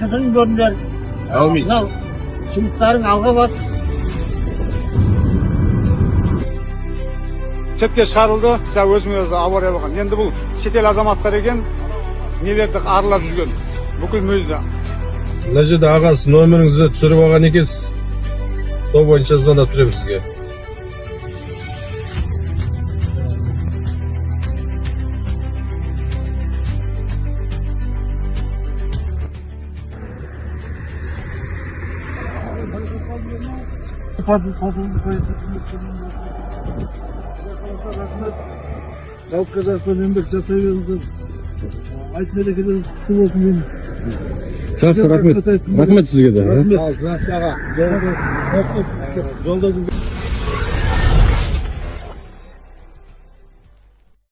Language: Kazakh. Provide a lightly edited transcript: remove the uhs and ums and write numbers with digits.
Kızın gönder. Amin. Çocukların alga bas. Chetga chiqarildi, жаңа o'zingizda avariya bo'lgan. Endi bu chet el azamatlari ekan, nelerdi aralab yurgan. Bukul mo'jda. Mына жерде ағасы номеріңізді түсіріп алған екенсіз. Сол бойынша звондап тұрамын сізге. Жалпы Қазақстан еңбек жасай беріңіздер. Айт мерекелеріңіз құтты болсын деймін. Жақсы, рахмет. Рахмет сізге де. Жақсы аға. Жолда